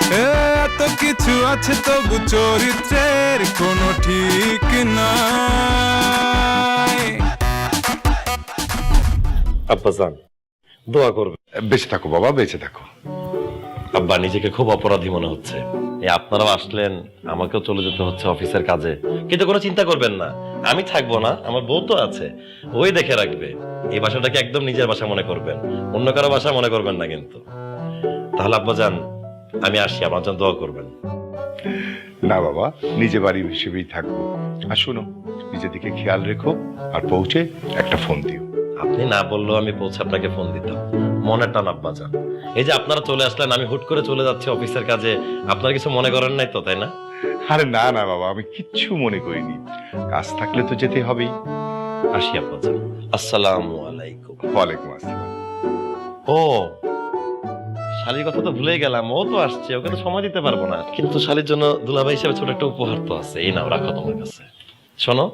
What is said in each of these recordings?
এত কিছু আছে তবু চরিত্রের কোনো ঠিক নাই। আব্বাজান দোয়া করবে। বেঁচে থাকো বাবা, বেঁচে থাকো। আব্বা নিজেকে খুব অপরাধী মনে হচ্ছে। এই আপনারাও আসলেন, আমাকেও চলে যেতে হচ্ছে অফিসের কাজে, কিন্তু কোনো চিন্তা করবেন না, আমি থাকবো না, আমার বউ তো আছে, ওই দেখে রাখবে। এই বাসাটাকে একদম নিজের বাসা মনে করবেন, অন্য কারো বাসা মনে করবেন না কিন্তু। তাহলে আব্বাজান আমি আসি, আমার জন্য দোয়া করবেন। না বাবা, নিজে বাড়ি হিসেবেই থাকবো। আর শোনো, নিজের দিকে খেয়াল রেখো, আর পৌঁছে একটা ফোন দিও। আপনি না বললেও আমি পৌঁছে আপনাকে ফোন দিতাম। মনের টান আব্বাজান, এই যে আপনারা চলে আসলেন, আমি হুট করে চলে যাচ্ছি অফিসের কাজে, আপনারা কিছু মনে করেন নাই তো, তাই না? আরে না না বাবা, আমি কিচ্ছু মনে করিনি, কাজ থাকলে তো যেতে হবেই। আসি আব্বাজান, আসসালামু আলাইকুম। ওয়ালাইকুম আসসালাম। ও শালির কথা তো ভুলেই গেলাম, ও তো আসছে, ওকে তো সময় দিতে পারবো না, কিন্তু শালির জন্য দুলাভাই হিসেবে ছোট একটা উপহার তো আছে, এই নাও, রাখো তোমার কাছে। শোনো,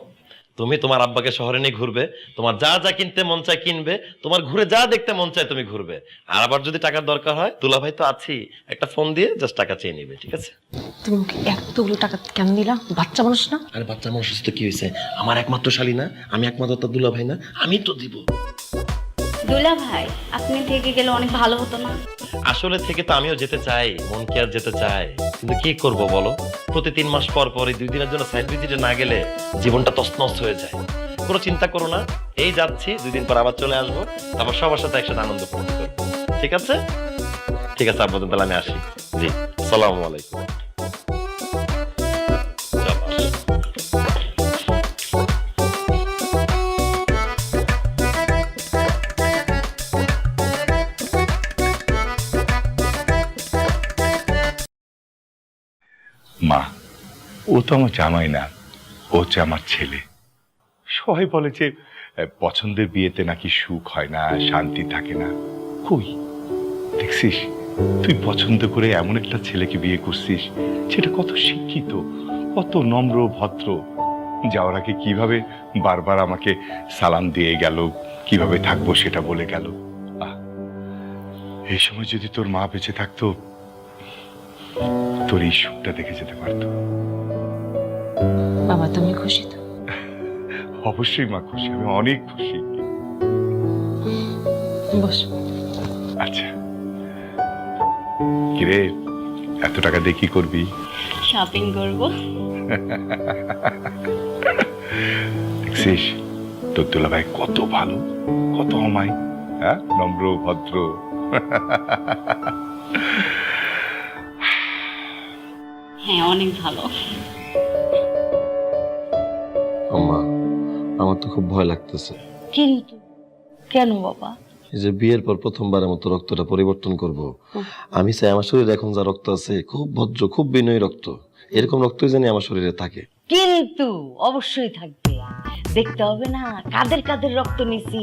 তুমি তোমার আব্বাকে শহরে নিয়ে ঘুরবে, তোমার যা যা কিনতে মন চায় কিনবে, তোমার ঘুরে যা দেখতে মন চায় তুমি ঘুরবে, আর আবার যদি টাকার দরকার হয় দুলাভাই তো আছি, একটা ফোন দিয়ে জাস্ট টাকা চেয়ে নিবে, ঠিক আছে? তুমি ওকে এতগুলো টাকা কেন দিলা? বাচ্চা মানুষ না? আরে বাচ্চা মানুষ তো কি হয়েছে, আমার একমাত্র শালি না, আমি একমাত্র তো দুলাভাই না, আমি তো দিব। দুলা ভাই, আপনি থেকে গেলে অনেক ভালো হতো না? আসলে থেকে তো আমিও যেতে চাই, মন কি আর যেতে চায়, কিন্তু কি করব বলো, প্রতি 3 মাস পর পর এই 2 দিনের জন্য সাইড ভিজিটে না গেলে জীবনটা তছনছ হয়ে যায়। কোনো চিন্তা করো না, এই যাচ্ছি, 2 দিন পর আবার চলে আসবো, তারপর সবার সাথে একসাথে আনন্দ ফুর্তি করবো, ঠিক আছে? ঠিক আছে আব্বাজান, তাহলে আমি আসি। জি, আসসালামু আলাইকুম। মা, ও তো আমার জামাই না, ও হচ্ছে আমার ছেলে। সবাই বলে যে পছন্দের বিয়েতে নাকি সুখ হয় না, শান্তি থাকে না। কই দেখছিস, তুই পছন্দ করে এমন একটা ছেলেকে বিয়ে করছিস, সেটা কত শিক্ষিত, কত নম্র ভদ্র, যাওয়ার আগে কিভাবে বারবার আমাকে সালাম দিয়ে গেল, কিভাবে থাকবো সেটা বলে গেল। এই সময় যদি তোর মা বেঁচে থাকতো, তোর এই সুখটা দেখে যেতে পারতো। বাবা তুমি খুশি তো? অবশ্যই মা খুশি, আমি অনেক খুশি। বস। আচ্ছা, কিরে, এত টাকা দিয়ে কি করবি? শপিং করব। দেখছিস তোর দুলাভাই কত ভালো, কত অমায়, হ্যাঁ, নম্র ভদ্র। হ্যাঁ, অনেক ভালো। আম্মা, আমার তো খুব ভয় লাগতেছে। কিন্তু কেন বাবা? এই যে বিয়ের পর প্রথমবারের মতো রক্তটা পরিবর্তন করব, আমি চাই আমার শরীরে এখন যা রক্ত আছে খুব ভদ্র, খুব বিনয়ী রক্ত, এরকম রক্তই জানি আমার শরীরে থাকে। কিন্তু অবশ্যই থাকবে, দেখতে হবে না কাদের কাদের রক্ত নিছি।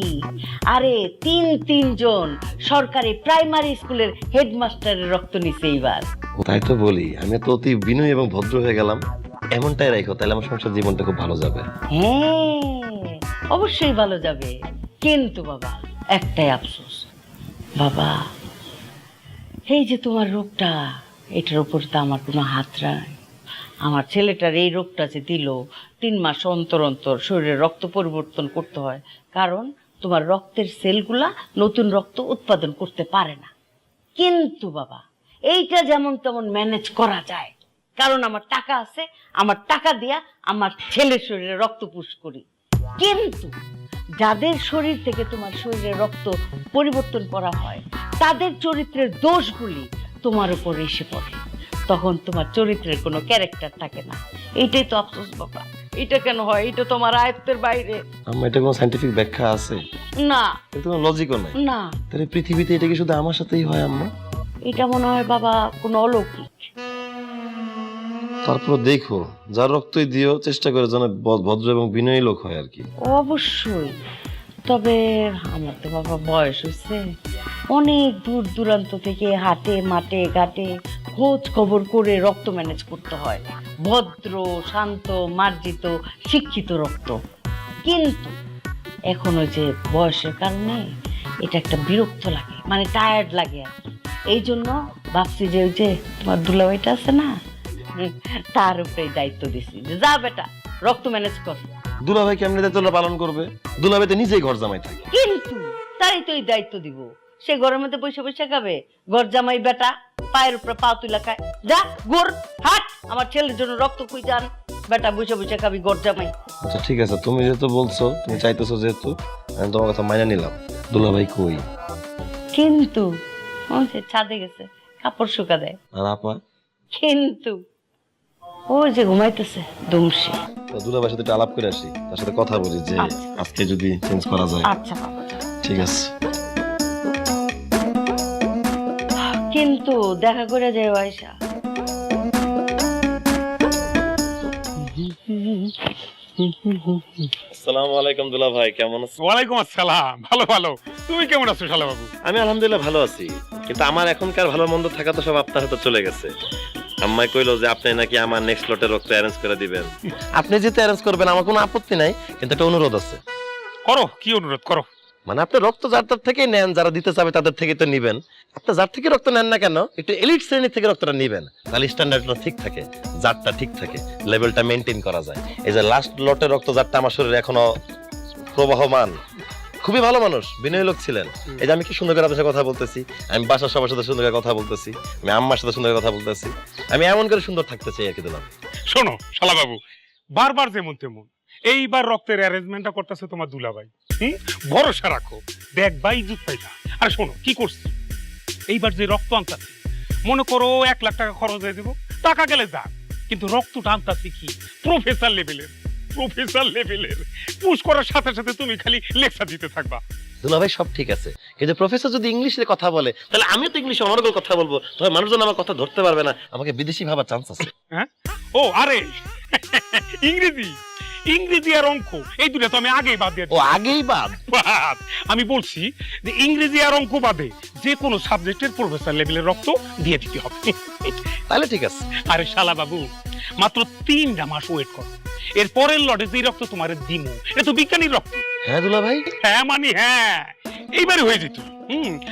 আরে 3 জন সরকারি প্রাইমারি স্কুলের হেডমাস্টারের রক্ত নিছে এইবার। তাই তো বলি, আমি তো অতি বিনয়ী এবং ভদ্র হয়ে গেলাম, এমনটাই রাখো, তাহলে আমার সংসার জীবনটা খুব ভালো যাবে। হ্যাঁ, অবশ্যই ভালো যাবে। কিন্তু বাবা একটাই আফসোস, বাবা এই যে তোমার রোগটা, এটার উপর তো আমার কোনো হাত নাই। আমার ছেলেটার এই রোগটা যে দিল, 3 মাস অন্তর অন্তর শরীরে রক্ত পরিবর্তন করতে হয়, কারণ তোমার রক্তের সেলগুলা নতুন রক্ত উৎপাদন করতে পারে না। কিন্তু বাবা এইটা যেমন তেমন ম্যানেজ করা যায়, কারণ আমার টাকা আছে, আমার টাকা দিয়া আমার ছেলের শরীরে রক্ত পুশ করি। কিন্তু যাদের শরীর থেকে তোমার শরীরে রক্ত পরিবর্তন করা হয়, তাদের চরিত্রের দোষগুলি তোমার উপর এসে পড়ে, তখন তোমার চরিত্রের কোনো ক্যারেক্টার থাকে না। এইটাই তো আফসোস বাবা, এটা কেন হয়? এটা তোমার আয়ত্তের বাইরে। আম্মা, এটা কোনো সায়েন্টিফিক ব্যাখ্যা আছে? না, এটা কোনো লজিকও নাই। না, তাহলে পৃথিবীতে এটা কি শুধু আমার সাথেই হয় আম্মা? এটা মনে হয় বাবা কোনো অলৌকিক। তারপর দেখো, যার রক্তই দিও, চেষ্টা করে যেন ভদ্র এবং বিনয়ী লোক হয় আর কি। অবশ্যই, তবে আমার তো বাবা বয়স হয়েছে, অনেক দূর দূরান্ত থেকে হাটে মাঠে ঘাটে খোঁজ খবর করে রক্ত ম্যানেজ করতে হয়, ভদ্র শান্ত মার্জিত শিক্ষিত রক্ত। কিন্তু এখন ওই যে বয়সের কারণে এটা একটা বিরক্ত লাগে, মানে টায়ার্ড লাগে আর কি। এই জন্য ভাবছি যে ওই যে তোমার দুলাভাইটা আছে না, তার উপরে দায়িত্ব দিছি যে যা বেটা রক্ত ম্যানেজ কর। দুলাভাই কেমনি দায়িত্বটা পালন করবে? দুলাভাই তো নিজেই ঘর জামাই থাকে। কিন্তু তারই তো এই দায়িত্ব দিব। সে ঘরের মধ্যে বসে বসে খাবে? ঘর জামাই বেটা পায়ের উপরে পা তুলা খায়। যা গোর হাট, আমার ছেলের জন্য রক্ত খুঁজে আন। বেটা বসে বসে খাবি ঘর জামাই। আচ্ছা ঠিক আছে, তুমি যেহেতু বলছো, তুমি চাইতেছো যেহেতু, আমি তোমার কথা মাইনে নিলাম। দুলাভাই কই? কিন্তু ওই যে ছাদে গেছে কাপড় শুকা দেয়। আর আপা? কিন্তু ওই যে ঘুমাইতেছে দুমসি। তো দুলাভাইয়ের সাথে একটু আলাপ করে আসি, তার সাথে কথা বলি যে আজকে যদি চেঞ্জ করা যায়। আচ্ছা বাবা। ঠিক আছে। কিন্তু দেখা করে যায় আয়সা। আসসালামু আলাইকুম দুলাভাই, কেমন আছেন? ওয়ালাইকুম আসসালাম। ভালো ভালো। তুমি কেমন আছো শালা বাবু? আমি আলহামদুলিল্লাহ ভালো আছি, কিন্তু আমার এখনকার ভালো মন্দ থাকা তো সব আপনার হাতে চলে গেছে। আম্মাই কইলো যে আপনি নাকি আমার নেক্সট লটে রক্ত অ্যারেঞ্জ করে দিবেন। আপনি যেতে অ্যারেঞ্জ করবেন আমার কোনো আপত্তি নাই, কিন্তু একটা অনুরোধ আছে। করো, কি অনুরোধ করো। মানে আপনি রক্ত যার তার থেকেই নেন, যারা দিতে চাবে তাদের থেকে তো নিবেন। আপনি যার থেকে রক্ত নেন না কেন, একটু এলিট শ্রেণী থেকে রক্তটা নিবেন, তাহলে স্ট্যান্ডার্ডটা ঠিক থাকে, জারটা ঠিক থাকে, লেভেলটা মেনটেন করা যায়। এই যে লাস্ট লটের রক্ত যারটা আমার শরীরে এখনো প্রবাহমান, খুবই ভালো মানুষ, বিনয়ী লোক ছিলেন। এই যে আমি কি সুন্দর করে আপনার সাথে কথা বলতেছি, আমি বাসার সবার সাথে সুন্দর করে কথা বলতেছি, আমি আম্মার সাথে সুন্দর করে কথা বলতেছি, আমি এমন করে সুন্দর থাকতে চাই আর কি। দিলাম শোনো শালা বাবু, বারবার যেমন তেমন এইবার রক্তের অ্যারেঞ্জমেন্টটা করতেছে তোমার দুলাভাই। ভরসা রাখো, দেখবা ইজ্জত পাইবা। আর শোনো কি করছি, এইবার যে রক্ত আনতাছি, মনে করো 1 লাখ টাকা খরচ হয়ে দেবো, টাকা গেলে যা, কিন্তু রক্তটা আনতাছি কি প্রফেসর লেভেলের। প্রফেসর লেভেলের পুশ করার সাথে সাথে তুমি খালি লেকচার দিতে থাকবা। দুলাভাই সব ঠিক আছে, কিন্তু প্রফেসর যদি ইংলিশে কথা বলে, তাহলে আমিও তো ইংলিশে অনর্গল কথা বলবো, তবে মানুষজন আমার কথা ধরতে পারবে না, আমাকে বিদেশি ভাবার চান্স আছে। হ্যাঁ, ও আরে ইংরেজি, ইংরেজি আর অঙ্ক এই দুটো তো আমি আগেই বাদ দিয়ে ও আগেই বাদ। আমি বলছি যে ইংরেজি আর অঙ্ক বাদে যে কোনো সাবজেক্টের প্রফেসর লেভেলের রক্ত দিয়ে দিতে হবে। তাহলে ঠিক আছে। আরে শালা বাবু, মাত্র 3টা মাস ওয়েট করো, এর পরের লটে যে রক্ত তোমার দিমু, এটা তো বিজ্ঞানীর রক্ত। হ্যাঁ দুলাভাই, হ্যাঁ মানে হ্যাঁ, এইবারে হয়ে যেত।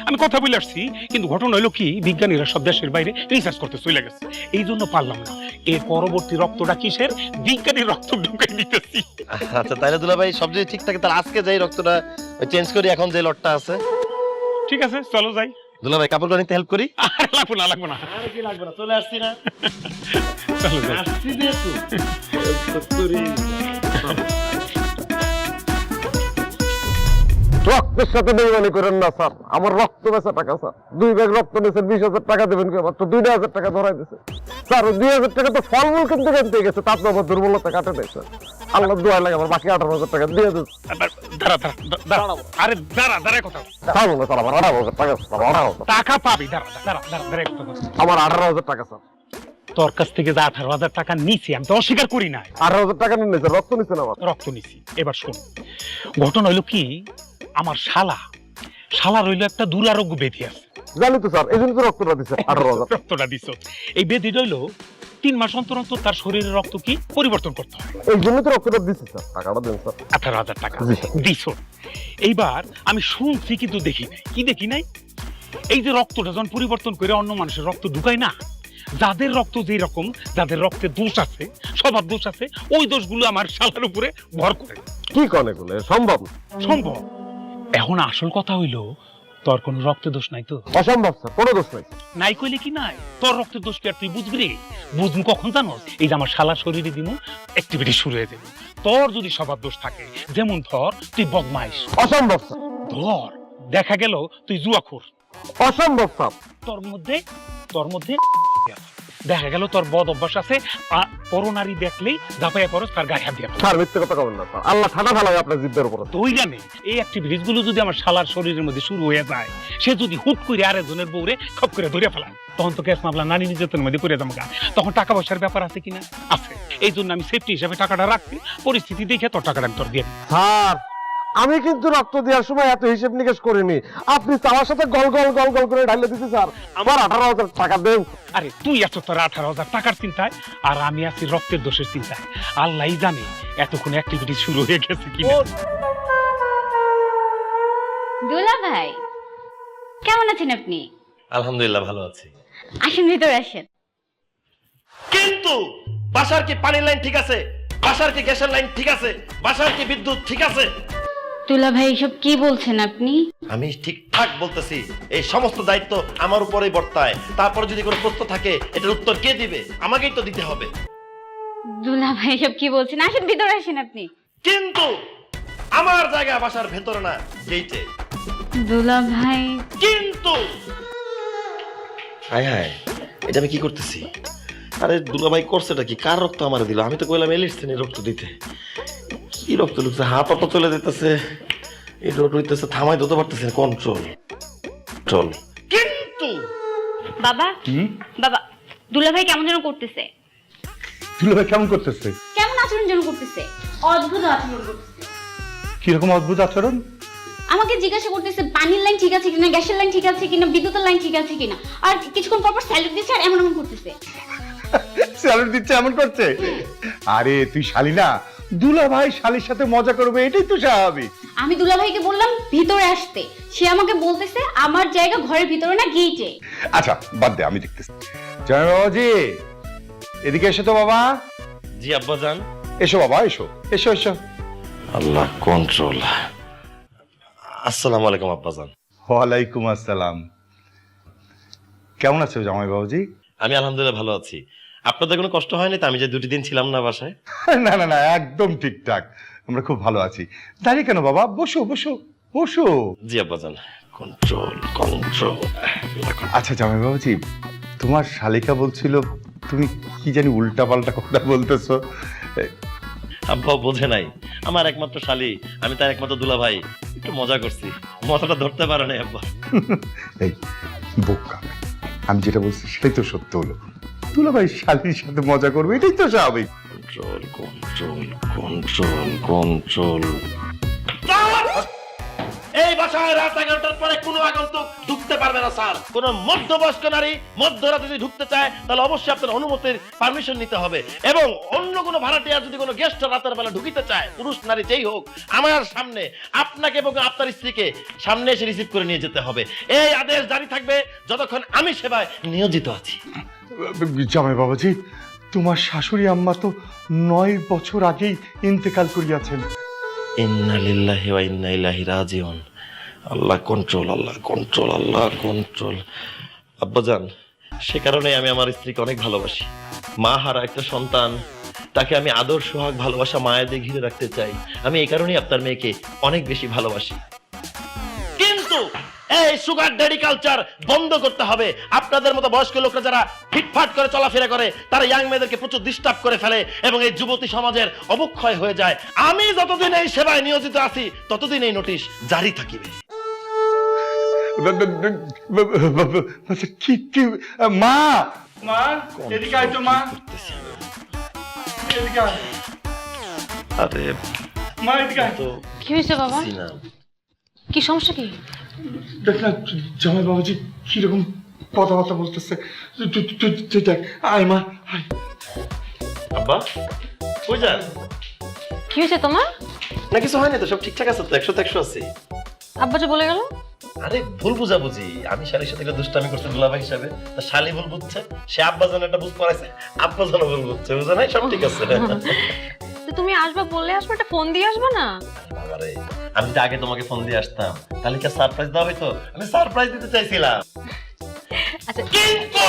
আমি কথা বলে আসছি, কিন্তু ঘটনা হলো কি, বিজ্ঞানীরা সব দেশের বাইরে রিসার্চ করতে চলে গেছে, এই জন্য পারলাম না। এর পরবর্তী রক্তটা কিসের? বিজ্ঞানীর রক্ত ঢুকাই নিতেছি। আচ্ছা তাহলে দুলাভাই সব যদি ঠিক থাকে, তাহলে আজকে যাই রক্তটা চেঞ্জ করি, এখন যে লটটা আছে। ঠিক আছে, চলো যাই। দুলাভাই কাপড় নিতে হেল্প করি। আর লাগবো না, লাগবো না। আর কি লাগবে না, চলে আসছি না। চলো যাই। আসছি যেহেতু করি। রক্তের সাথে বেইমানি করেন না স্যার, আমার রক্ত বেচা টাকা স্যার। 2 ব্যাগ রক্ত নিয়েছেন, 20,000 টাকা দেবেন কি? মাত্র 2,000 টাকা ধরাই দিছে স্যার। 2,000 টাকা তো ফলমূল কিনতে কিনতে গেছে, তার তো আমার দুর্বলতা কাটে নাই স্যার। আল্লাহ দোয়া লাগে আমার বাকি 18,000 টাকা দিয়ে দিন। দাঁড়া দাঁড়া, আরে দাঁড়া দাঁড়া, কথা ছাড়বো না স্যার, আমার 18,000 টাকা স্যার, 18,000 টাকা পাবি। দাঁড়া দাঁড়া দাঁড়া দাঁড়া, কথা বল। আমার 18,000 টাকা স্যার। তোর কাছ থেকে যে 18,000 টাকা নিছি, আমি তো অস্বীকার করি নাই। 18,000 টাকা নিন স্যার, রক্ত নিচ্ছেন আমার। রক্ত নিছি। এবার শোন, ঘটনা হইলো কি, আমার শালা রইলো একটা দুরারোগ্য ব্যাধি আছে। জানি তো স্যার, এই জন্য তো রক্তটা দিচ্ছে 18,000। রক্তটা দিছ, এই ব্যাধি রইলো 3 মাস অন্তর অন্তর তার শরীরের রক্ত কি পরিবর্তন করতে হয়। এই জন্য তো রক্তটা দিচ্ছি স্যার, টাকাটা দেন স্যার। 18,000 টাকা জি। দিছ। এইবার আমি শুনছি কিন্তু দেখি নাই। কি দেখি নাই? এই যে রক্তটা যখন পরিবর্তন করে অন্য মানুষের রক্ত ঢুকায় না, যাদের রক্ত যেই রকম, যাদের রক্তে দোষ আছে, স্বভাব দোষ আছে, ওই দোষগুলো আমার শালার উপরে ভর করে। কি কনে গুলো সম্ভব না। সম্ভব। এখন আসল কথা হইলো, তোর কোনো রক্ত দোষ নাই তো? অসম্ভব স্যার, কোনো দোষ নাই। নাই কইলে কি নাই, তোর রক্তের দোষ কি আর তুই বুঝবি রে? বুঝবি কখন জানোস? এই যে আমার শালার শরীরে দিমু, অ্যাক্টিভিটি শুরু হয়ে যাবে। তোর যদি স্বভাব দোষ থাকে, যেমন ধর তুই বদমাইশ, অসম্ভব স্যার। ধর দেখা গেল তুই জুয়াখোর, অসম্ভব স্যার। তোর মধ্যে দেখা গেল তোর বদ অভ্যাস আছে, পরনারী দেখলেই ঝাঁপাইয়া পড়স তার গায়ে হাত দিয়ে। স্যার মিথ্যে কথা কবেন না স্যার, আল্লাহ ঠাডা ফেলাবে আপনার জিদ্দের উপর। তো ওই জানে এই অ্যাক্টিভিটিস গুলো যদি আমার শালার শরীরের মধ্যে শুরু হয়ে যায়, সে যদি হুট করে আরেকজনের বউরে খপ করে ধরে ফেলায়, তখন তো কেস মামলা নারী নির্যাতনের মধ্যে করে যাবো। তখন টাকা পয়সার ব্যাপার আছে কিনা? আছে। এই জন্য আমি সেফটি হিসাবে টাকাটা রাখছি, পরিস্থিতি দেখে তোর টাকাটা আমি তোর দিয়ে দিই। স্যার আমি কিন্তু রক্ত দেওয়ার সময় এত হিসেব নিকেশ করিনি, আপনি আমার সাথে গল গল গল গল করে ঢাইলে দিতে স্যার। আমার 18,000 টাকা দেন। আরে তুই আছো তোর 18,000 টাকার চিন্তায়, আর আমি আছি রক্তের দোষের চিন্তায়। আল্লাহই জানে এতক্ষণ অ্যাক্টিভিটি শুরু হয়ে গেছে কিনা। দুলা ভাই কেমন আছেন আপনি? আলহামদুলিল্লাহ ভালো আছি। আসেন ভিতরে আসেন। কিন্তু বাসার কি পানির লাইন ঠিক আছে? বাসার কি গ্যাসের লাইন ঠিক আছে? বাসার কি বিদ্যুৎ ঠিক আছে? দুলা ভাই এসব কি বলছেন আপনি? আমি ঠিকঠাক বলতেছি, এই সমস্ত দায়িত্ব আমার উপরেই বর্তায়। তারপর যদি কোনো প্রশ্ন থাকে এটার উত্তর কে দিবে? আমাকেই তো দিতে হবে। দুলা ভাই এসব কি বলছেন? আসেন ভিতরে আসেন আপনি। কিন্তু আমার জায়গা বাসার ভেতরে না, গেইটে। দুলা ভাই কিন্তু হায় হায়, এটা আমি কি করতেছি? আরে দুলাভাই করছেটা কি? কার রক্ত আমার দিল? আমি তো কইলাম এলিসিনের রক্ত দিতে। কি রক্ত লুকছে? হাত অত চলে যেতেছে, এই রক্ত হইতেছে, থামাই দিতে পারতেছে না। কন্ট্রোল চল। কিন্তু বাবা বাবা দুলা ভাই কেমন যেন করতেছে। দুলাভাই কেমন করতেছে? কেমন আচরণ যেন করতেছে, অদ্ভুত আচরণ করতেছে। কিরকম অদ্ভুত আচরণ? আমাকে জিজ্ঞাসা করতেছে পানির লাইন ঠিক আছে কিনা, গ্যাসের লাইন ঠিক আছে কিনা, বিদ্যুতের লাইন ঠিক আছে কিনা, আর কিছুক্ষণ পর পর স্যালুট দিচ্ছে আর এমন এমন করতেছে। স্যালুট দিচ্ছে এমন করছে? আরে তুই শালি না, দুলাভাই শালির সাথে মজা করবে, এটাই তো স্বাভাবিক। আমি দুলা ভাইকে বললাম ভিতরে আসতে, সে আমাকে বলতেছে আমার জায়গা ঘরের ভিতরে না গেটে। আচ্ছা বাদ দে, আমি দেখতেছি। জয় বাবাজি, এদিকে এসো তো বাবা। জি আব্বাজান। এসো বাবা, এসো এসো এসো। আল্লাহ কন্ট্রোল। আসসালামু আলাইকুম আব্বাজান। ওয়ালাইকুম আসসালাম। কেমন আছো জামাই বাবুজি? আমি আলহামদুলিল্লাহ ভালো আছি। আপনাদের কোনো কষ্ট হয়নি তো আমি যে 2 দিন ছিলাম না বাসায়? না না না, একদম ঠিকঠাক, আমরা খুব ভালো আছি। দাঁড়িয়ে কেন বাবা, বসো বসো বসো। জি আব্বাজান। Control control. আচ্ছা জামাই বাবুজি, তোমার শালিকা বলছিল তুমি কি জানি উল্টা পাল্টা কথা বলতেছো। আব্বা বোঝে নাই, আমার একমাত্র শালি, আমি তার একমাত্র দুলাভাই। একটু মজা করছি, মজাটা ধরতে পারে নাই আব্বা। এই বোকা, আমি যেটা বলছি সেটাই তো সত্য হলো। দুলাভাই শালির সাথে মজা করবে, এটাই তো স্বাভাবিক। Control control control control. এই বাসায় রাত 11টার পরে কোনো আগন্তুক ঢুকতে পারবে না স্যার। কোন মধ্যবয়স্ক নারী মধ্যরাতে যদি ঢুকতে চায় তাহলে অবশ্যই আপনার অনুমতির পারমিশন নিতে হবে, এবং অন্য কোনো ভাড়াটিয়া যদি কোনো গেস্ট রাতের বেলা ঢুকিতে চায়, পুরুষ নারী যেই হোক, আমার সামনে আপনাকে এবং আপনার স্ত্রীকে সামনে এসে রিসিভ করে নিয়ে যেতে হবে। এই আদেশ জারি থাকবে যতক্ষণ আমি সেবায় নিয়োজিত আছি। জামাই বাবাজি, তোমার শাশুড়ি আম্মা তো 9 বছর আগেই ইন্তেকাল করিয়াছেন। ইন্না লিল্লাহি ওয়া ইন্না ইলাইহি রাজিউন। আল্লাহ কন্ট্রোল, আল্লাহ কন্ট্রোল, আল্লাহ কন্ট্রোল। আব্বাজান, সে কারণে আমি আমার স্ত্রীকে অনেক ভালোবাসি। মা হারা একটা সন্তান, তাকে আমি আদর সোহাগ ভালোবাসা মায়া দিয়ে ঘিরে রাখতে চাই। আমি এই কারণেই আপনার মেয়েকে অনেক বেশি ভালোবাসি। কিন্তু এই সুগার ড্যাডি কালচার বন্ধ করতে হবে। আপনাদের মতো বয়স্ক লোকরা যারা ফিটফাট করে চলাফেরা করে, তারা ইয়াং মেয়েদেরকে প্রচুর ডিস্টার্ব করে ফেলে এবং এই যুবতী সমাজের অবক্ষয় হয়ে যায়। আমি যতদিন এই সেবায় নিয়োজিত আছি ততদিন এই নোটিশ জারি থাকিবে। কি কি মা, মা এদিকে আয় তো মা, এদিকে আয়। আরে মা এদিকে আয়। তো কি হয়েছে বাবা? সিনা, কি সমস্যা? কি দেখ না জামাই বাবাজি কিরকম কথাবার্তা বলতেছে। তুই দেখ, আয় মা আয়। আব্বা কই যান? কি হয়েছে তোমার? না কিছু হয়নি তো, সব ঠিকঠাক আছে তো, 100 তে 100 আছে। আব্বা যে বলে গেল। আরে ভুল বুঝাবুঝি, আমি শালির সাথে একটা দুষ্টামি করছি দুলাভাই হিসাবে, তা শালি ভুল বুঝছে, সে আব্বাজান একটা বুঝ পড়াইছে, আব্বাজানও ভুল বুঝছে, বুঝা নাই? সব ঠিক আছে। তো তুমি আসবা বললে আসবে, একটা ফোন দিয়ে আসবে না? বাবারে, আমি যদি আগে তোমাকে ফোন দিয়ে আসতাম তাহলে কি সারপ্রাইজ দেওয়া হইতো? আমি সারপ্রাইজ দিতে চাইছিলাম। আচ্ছা কিন্তু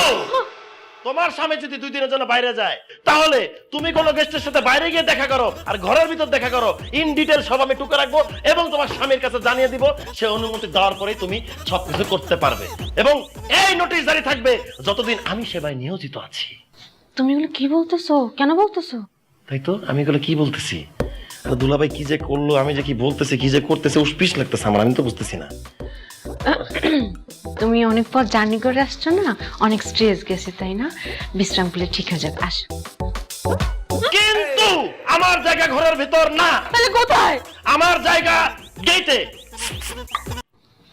তোমার স্বামী যদি 2 দিনের জন্য বাইরে যায়, তাহলে তুমি কোনো গেস্টের সাথে বাইরে গিয়ে দেখা করো আর ঘরের ভিতর দেখা করো, ইন ডিটেল সব আমি টুকে রাখবো এবং তোমার স্বামীর কাছে জানিয়ে দিব। সে অনুমতি দেওয়ার পরেই তুমি সবকিছু করতে পারবে, এবং এই নোটিশ জারি থাকবে যতদিন আমি সেবায় নিয়োজিত আছি। তুমি এগুলো কি বলতেছো? কেন বলতেছো? তাই তো আমি এগুলো কি বলতেছি, আর দুলাভাই কি যে করলো, আমি যে কি বলতেছি, কি যে করতেছে, উষ্পিস লাগতেছে আমার, আমি তো বুঝতেছি না। তুমি অনেক পর জার্নি করে আসছো না, অনেক স্ট্রেস গেছে তাই না? বিশ্রাম করলে ঠিক হয়ে যাবে, আসো। কিন্তু আমার জায়গা ঘরের ভিতর না। তাহলে কোথায়? আমার জায়গা গেটে।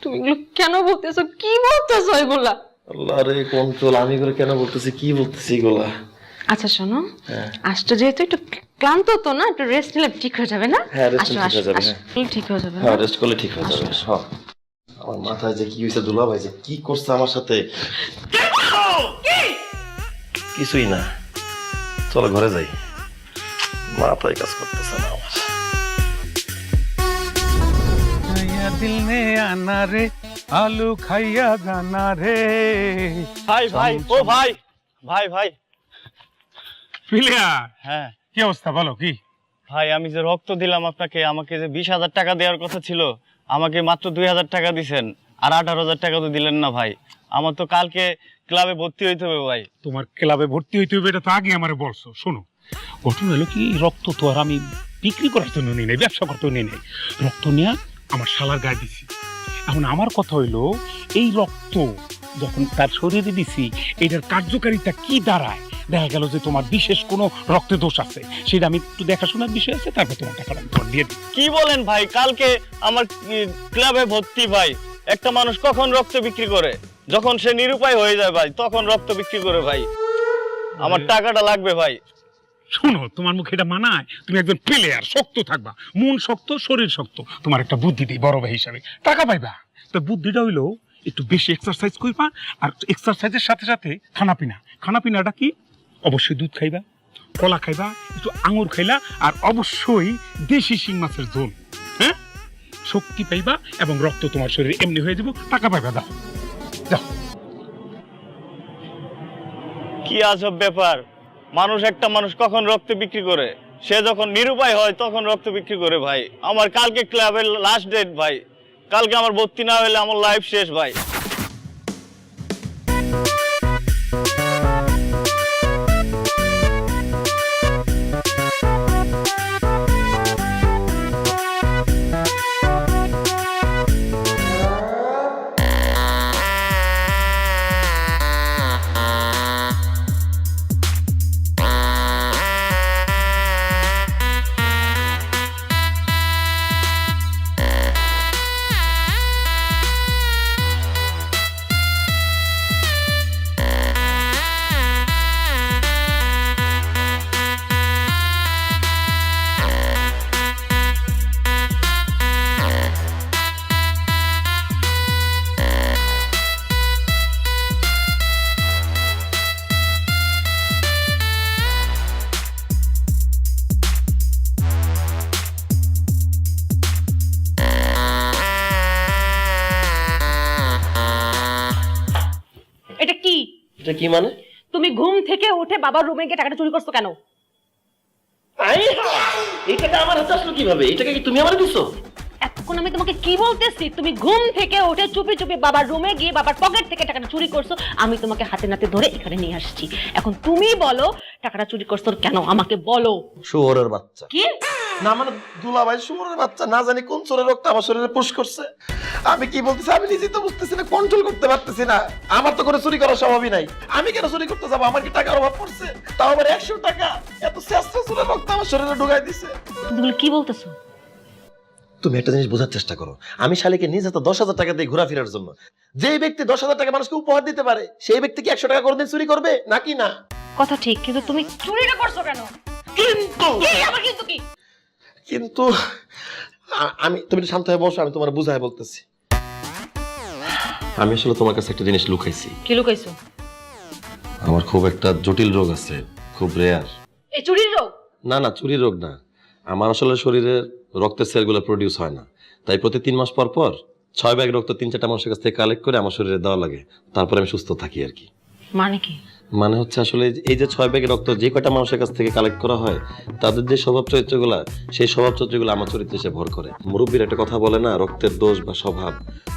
তুমি এগুলো কেন বলতেছো? কি বলতেছো এগুলা? আল্লাহ রে কন্ট্রোল, আমি এগুলো কেন বলতেছি, কি বলতেছি এগুলা? আচ্ছা শোনো, আসতো যেহেতু একটু ক্লান্ত তো না, একটু রেস্ট নিলে ঠিক হয়ে যাবে না? হ্যাঁ, rest আসো নিলে ঠিক আসো হয়ে যাবে, আসো, ঠিক হয়ে যাবে না? হ্যাঁ রেস্ট করলে ঠিক হয়ে যাবে। হ্যাঁ আমার মাথায় যে কি হয়েছে দুলা ভাই যে কি করছে আমার সাথে, কিছুই না, চলো ঘরে যাই, মাথায় কাজ করতেছে না আমার। দিল নে আনা রে আলু খাইয়া জানা রে। ভাই ভাই ও ভাই ভাই ভাই প্লেয়ার, হ্যাঁ কি অবস্থা বলো কি? ভাই আমি যে রক্ত দিলাম আপনাকে, আমাকে যে 20,000 টাকা দেওয়ার কথা ছিল, আমাকে মাত্র 2,000 টাকা দিছেন, আর 18,000 টাকা তো দিলেন না ভাই। আমার তো কালকে ক্লাবে ভর্তি হইতে হবে ভাই। তোমার ক্লাবে ভর্তি হইতে হবে এটা তো আগে আমারে বলছো। শোনো, ঘটনা হলো কি, রক্ত তো আর আমি বিক্রি করার জন্য নিই নাই, ব্যবসা করতেও নিই নাই। রক্ত নিয়ে আমার শালার গায়ে দিছি। এখন আমার কথা হইলো, এই রক্ত যখন তার শরীরে দিছি, এটার কার্যকারিতা কি দাঁড়ায়? দেখা গেল যে তোমার বিশেষ কোনো রক্তে দোষ আছে, সেটা আমি একটু দেখাশোনার বিষয় আছে, তারপর তোমার টাকাটা আমি তোমার দিয়ে দিই। কি বলেন ভাই? কালকে আমার ক্লাবে ভর্তি ভাই। একটা মানুষ কখন রক্ত বিক্রি করে? যখন সে নিরুপায় হয়ে যায় ভাই, তখন রক্ত বিক্রি করে ভাই। আমার টাকাটা লাগবে ভাই। শোনো, তোমার মুখে এটা মানায়? তুমি একজন প্লেয়ার, শক্ত থাকবা, মন শক্ত, শরীর শক্ত। তোমার একটা বুদ্ধি দিই বড় ভাই হিসাবে, টাকা পাইবা। তো বুদ্ধিটা হইলো একটু বেশি এক্সারসাইজ করবা, আর এক্সারসাইজের সাথে সাথে খানাপিনা। খানাপিনাটা কি? অবশ্যই দুধ খাইবা, কলা খাইবা, একটু আঙুর খাইলা, আর অবশ্যই দেশি শিং মাছের ঝোল। হ্যাঁ, শক্তি পাইবা এবং রক্ত তোমার শরীরে এমনি হয়ে যাব, টাকা পাইবা। দাও যাও। কি আজব ব্যাপার! একটা মানুষ কখন রক্ত বিক্রি করে? সে যখন নিরুপায় হয় তখন রক্ত বিক্রি করে ভাই। আমার কালকে ক্লাবের লাস্ট ডেট ভাই। কালকে আমার ভর্তি না হলে আমার লাইফ শেষ ভাই। এটা কি? এটা কি মানে? তুমি ঘুম থেকে উঠে বাবার রুমে গিয়ে টাকাটা চুরি করছো কেন? এই টাকা আমার হাতে আসলো কিভাবে? এই টাকা কি তুমি আমারে দিছো? এতক্ষণ আমি তোমাকে কি বলতেছি? তুমি ঘুম থেকে উঠে চুপি চুপি বাবার রুমে গিয়ে বাবার পকেট থেকে টাকাটা চুরি করছো। আমি তোমাকে হাতে নাতে ধরে এখানে নিয়ে আসছি। এখন তুমি বলো টাকাটা চুরি করছো কেন? আমাকে বলো। শুয়োরের বাচ্চা। কি? না মানে দুলা ভাই শুয়োরের বাচ্চা, না জানি কোন চোরের রক্ত আমার শরীরে পুশ করছে। আমি কি বলতেছি আমি নিজেই তো বুঝতেছি না, কন্ট্রোল করতে পারতেছি না। আমার তো করে চুরি করার স্বভাবই নাই। আমি কেন চুরি করতে যাবো? আমার কি টাকার অভাব পড়ছে? তাও আবার 100 টাকা। এত শ্রেষ্ঠ চোরের রক্ত আমার শরীরে ঢুকাই দিছে। তুমি কি বলতেছো? তুমি একটা জিনিস বোঝার চেষ্টা করো। আমি শালিকে নিজ হাতে 10,000 টাকা দিয়ে ঘোরাফেরার জন্য। যেই ব্যক্তি 10,000 টাকা মানুষকে উপহার দিতে পারে, সেই ব্যক্তি কি 100 টাকা কোনোদিন চুরি করবে নাকি না? কথা ঠিক, কিন্তু তুমি চুরিটা করছো কেন? কিন্তু আমি, তুমি শান্ত হয়ে বসো, আমি তোমার বুঝায় বলতেছি। আমি আসলে তোমার কাছে একটা জিনিস লুকাইছি। কি লুকাইছো? আমার খুব একটা জটিল রোগ আছে, খুব রেয়ার। এই চুরির রোগ? না না, চুরির রোগ না। আমার আসলে শরীরে রক্তের সেলগুলো প্রডিউস হয় না, তাই প্রতি 3 মাস পর পর 6 ব্যাগ রক্ত 3-4টা মানুষের কাছ থেকে কালেক্ট করে আমার শরীরে দেওয়া লাগে, তারপরে আমি সুস্থ থাকি আর কি। মানে কি? মানে হচ্ছে আসলে এই যে 6 ব্যাগ রক্ত যে কয়টা মানুষের কাছ থেকে কালেক্ট করা হয়, তাদের যে স্বভাব চরিত্রগুলা, সেই স্বভাব চরিত্রগুলো আমার চরিত্রে এসে ভর করে। মুরব্বীর একটা কথা বলে না, রক্তের দোষ বা স্বভাব।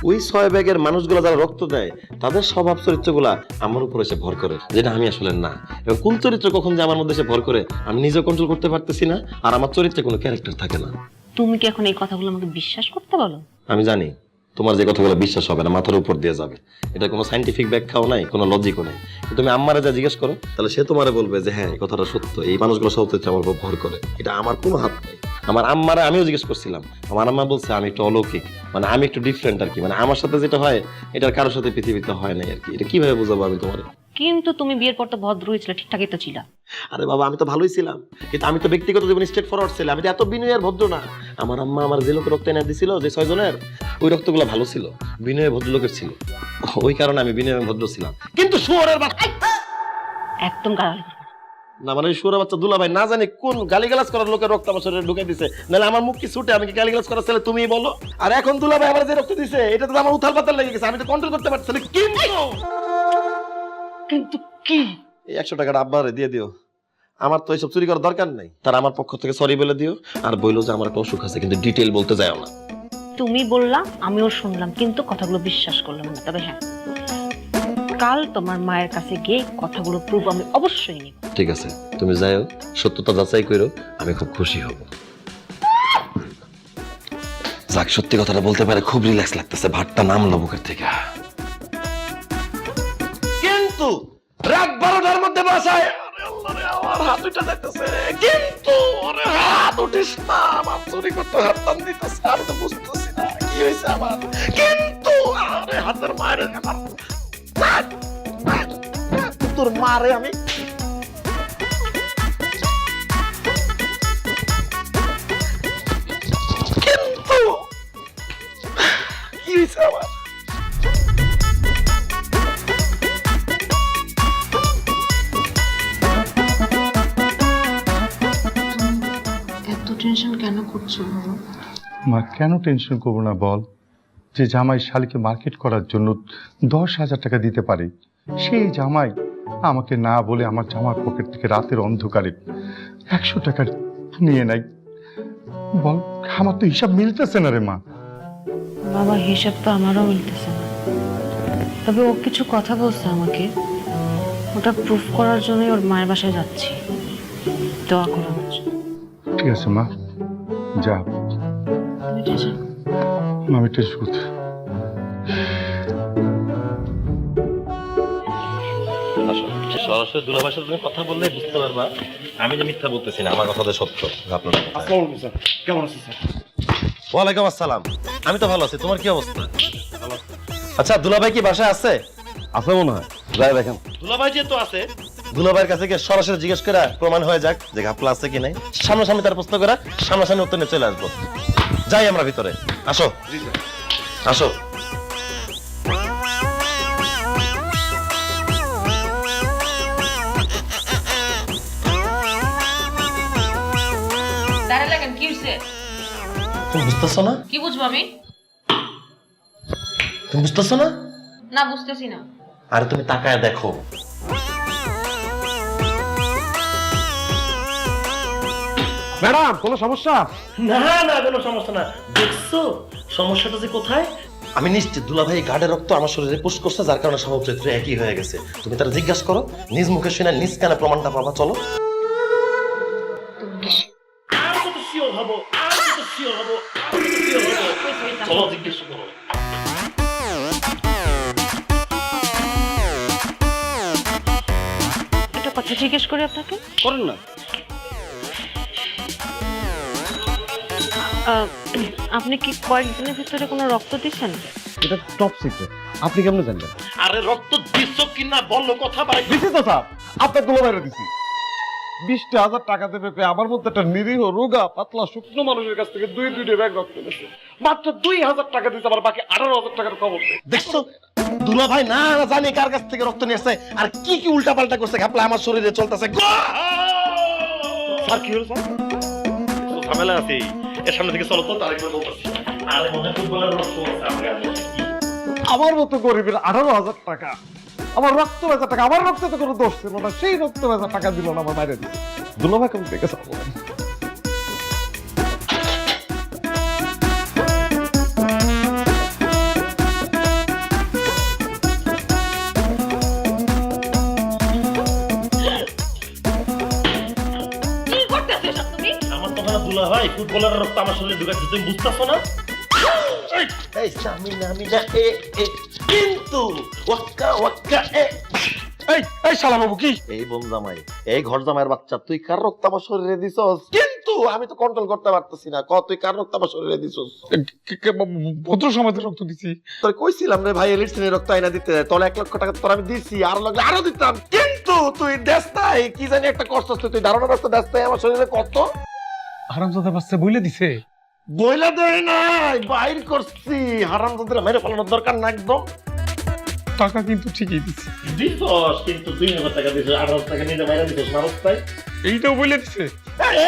ওই 6 ব্যাগের মানুষগুলো যারা রক্ত দেয়, তাদের স্বভাব চরিত্রগুলা আমার উপর এসে ভর করে, যেটা আমি আসলে না। এবং কোন চরিত্র কখন যে আমার মধ্যে এসে ভর করে আমি নিজেও কন্ট্রোল করতে পারতেছি না, আর আমার চরিত্রে কোনো ক্যারেক্টার থাকে না। তুমি কি এখন এই কথাগুলো আমাকে বিশ্বাস করতে বলো? আমি জানি তোমার যে কথাগুলো বিশ্বাস হবে না, মাথার উপর দিয়ে যাবে। এটা কোনো সাইন্টিফিক ব্যাখ্যাও নাই, কোনো লজিকও নাই। তুমি আম্মারে যা জিজ্ঞেস করো, তাহলে সে তোমারে বলবে যে হ্যাঁ এই কথাটা সত্য, এই মানুষগুলো সত্যি আমার উপর ভর করে। এটা আমার কোনো হাত নেই। আমার আম্মারে আমিও জিজ্ঞেস করছিলাম, আমার আম্মা বলছে আমি একটু অলৌকিক, মানে আমি একটু ডিফারেন্ট আর কি। মানে আমার সাথে যেটা হয় এটার কারোর সাথে পৃথিবীতে হয় নাই আর কি। এটা কিভাবে বোঝাবো আমি তোমারে? কিন্তু তুমি বিয়ের পর তো ভদ্র হয়েছিল, ঠিকঠাকই তো ছিল। আরে বাবা আমি তো ভালোই ছিলাম, কিন্তু আমি তো ব্যক্তিগত জীবনে স্ট্রেট ফরওয়ার্ড ছিলাম, আমি তো এত বিনয়ের ভদ্র না। আমার আম্মা আমার যে লোকের রক্ত এনে দিছিল, যে 6 জনের, ওই রক্তগুলো ভালো ছিল, বিনয় ভদ্রলোকের ছিল, ওই কারণে আমি বিনয় ভদ্র ছিলাম। কিন্তু শুয়োরের বাচ্চা, একদম গালাগালি করবে না। না মানে শুয়োরের বাচ্চা দুলাভাই না জানি কোন গালিগালাজ করার লোকের রক্ত আমার শরীরে ঢুকে দিছে, নাহলে আমার মুখ কি ছুটে, আমি কি গালিগালাজ করার ছেলে তুমিই বলো। আর এখন দুলাভাই আমার যে রক্ত দিছে, এটা তো আমার উথাল পাতাল লেগে গেছে, আমি তো কন্ট্রোল করতে পারছি না। কিন্তু কি? এই 100 টাকাটা আব্বারে দিয়ে দিও, আমার তো এইসব চুরি করার দরকার নাই। তার আমার পক্ষ থেকে সরি বলে দিও, আর বইলো যে আমার একটা অসুখ আছে, কিন্তু ডিটেইল বলতে যাও না। তুমি বললা, আমিও শুনলাম, কিন্তু কথাগুলো বিশ্বাস করলাম না। তবে হ্যাঁ, কাল তোমার মায়ের কাছে গিয়ে কথাগুলো প্রুফ আমি অবশ্যই নিব। ঠিক আছে, তুমি যাও, সত্যতা যাচাই করো, আমি খুব খুশি হব। যাক, সত্যি কথাটা বলতে পারে খুব রিল্যাক্স লাগতেছে, ভাতটা নামলো বুকের থেকে। কিন্তু রাত 12টার মধ্যে বাসায়, আরে আল্লাহ রে, আমার হাত দুইটা যাইতেছে, কিন্তু আরে হাত উঠিস না, আমার চুরি করতে হাত টান দিতেছে, আমি তো বুঝতেছি না কি হয়েছে আমার। কিন্তু আরে হাতের মায়ের আমার তোর মারে আমি কিন্তু কি হয়েছে আমার। এত টেনশন কেন করছো বাবা? মা কেন টেনশন করবো না বল? যে জামাই শালিকে মার্কেট করার জন্য 10,000 টাকা দিতে পারে, সেই জামাই আমাকে না বলে আমার জামার পকেট থেকে রাতের অন্ধকারে 100 টাকা নিয়ে নেয়। বল, আমার তো হিসাব মিলতেছে না রে মা। বাবা, হিসাব তো আমারও মিলতেছে না। তবে ও কিছু কথা বলছে আমাকে, ওটা প্রুফ করার জন্যই ওর মায়ের বাসায় যাচ্ছি। দোয়া করো আমার জন্য। ঠিক আছে মা, যা। তুমি টেনশন আমি টেনশন করছি। সরাসরি দুলাভাইয়ের সাথে তুমি কথা বললে বুঝতে পারবা আমি যে মিথ্যা বলতেছি না, আমার কথা সত্য। আপনার কেমন আছেন স্যার? ওয়ালাইকুম আসসালাম, আমি তো ভালো আছি, তোমার কি অবস্থা? আচ্ছা, দুলাভাই কি বাসায় আছে? আছে মনে হয়, যাই দেখেন। দুলাভাই যেহেতু আছে, দুলাভাইয়ের কাছে গিয়ে সরাসরি জিজ্ঞেস করে প্রমাণ হয়ে যাক যে ঘাপলা আছে কি নাই। সামনাসামনি তার প্রশ্ন করে সামনাসামনি উত্তর নিয়ে চলে আসবো। যাই আমরা ভিতরে, আসো আসো। দাঁড়া লাগেন, কি হইছে? তুমি বুঝতেছো না? কি বুঝবো আমি? তুমি বুঝতেছো না? না, বুঝতেছি না। আরে তুমি তাকায় দেখো। ম্যাডাম, কোনো সমস্যা? না না, কোনো সমস্যা না। দেখছো সমস্যাটা যে কোথায়? আমি নিশ্চিত দুলাভাই গার্ডের রক্ত আমার শরীরে পুশ করছে, যার কারণে স্বভাব চরিত্র একই হয়ে গেছে। তুমি তারা জিজ্ঞাসা করো, নিজ মুখে শুনে নিজ কানে প্রমাণটা পাবা। চলো। চলো জিজ্ঞাসা করো। একটা কথা জিজ্ঞেস করি আপনাকে। করেন না। আপনি কি কয়েকদিনের ভিতরে কোনো রক্ত দিচ্ছেন? এটা টপ সিক্রেট, আপনি কেমনে জানলেন? আরে রক্ত দিচ্ছ কিনা বললো, কথা বাড়াই। দিছি তো স্যার, আপনার দুলাভাইরে দিছি। 20,000 টাকা দেবে পেয়ে আমার মধ্যে একটা নিরীহ রোগা পাতলা শুকনো মানুষের কাছ থেকে দুই ব্যাগ রক্ত নিয়েছে। মাত্র 2,000 টাকা দিচ্ছে, আমার বাকি 18,000 টাকার খবর নেই। দেখছো দুলাভাই না জানি কার কাছ থেকে রক্ত নিয়েছে আর কি কি উল্টা পাল্টা করছে, ঘাপলা আমার শরীরে চলতেছে। স্যার, কি হলো স্যার? ঝামেলা আছে, এর সামনে থেকে চলো তো, আরেকবার বলতেছি। আরে মনে ফুটবলের রক্ত আছে আমরা। আমার মতো গরিবের 18,000 টাকা, আমার রক্ত বেচা টাকা, আমার রক্তে তো কোনো দোষ ছিল না, সেই রক্ত বেচা টাকা দিল না, আমার বাইরে দিচ্ছে। দুলাভাই কেমন দেখেছে? কি করতেছো সব তুমি? আমার তো না দুলাভাই ফুটবলের রক্ত আমার শরীরে ঢুকাচ্ছে, তুমি বুঝতেছো না? এই সামিনা মিনা এ এ কিন্তু ওয়াক্কা ওয়াক্কা এ। এই শালা বাবু, কি এই বোন জামাই, এই ঘর জামাইয়ের বাচ্চা, তুই কার রক্ত আমার শরীরে দিছস? কিন্তু কিন্তু আমি তো কন্ট্রোল করতে পারতেছি না। তুই কার রক্ত আমার শরীরে দিছস? ভদ্র সমাজের রক্ত দিছি। তোর কইছিলাম রে ভাই এলিটসিনের রক্ত আইনা দিতে, তোর 1 লক্ষ টাকা তোর আমি দিছি, আর লাগলে আরো দিতাম, কিন্তু তুই দেস নাই, কি জানি একটা করছস তুই ধারণা রক্ত দেস নাই আমার শরীরে কত। হারামজাদা বাচ্চা বইলে দিছে। বইলা দেয় নাই, বাইর করছি। হারামজাদার মেরে ফেলানোর দরকার না একদম। টাকা কিন্তু ঠিকই দিছি। দিছস, কিন্তু 2000 টাকা দিছস, 18 টাকা নিয়ে মাইরা দিছস না রাস্তায়। এইটাও বলে দিছে।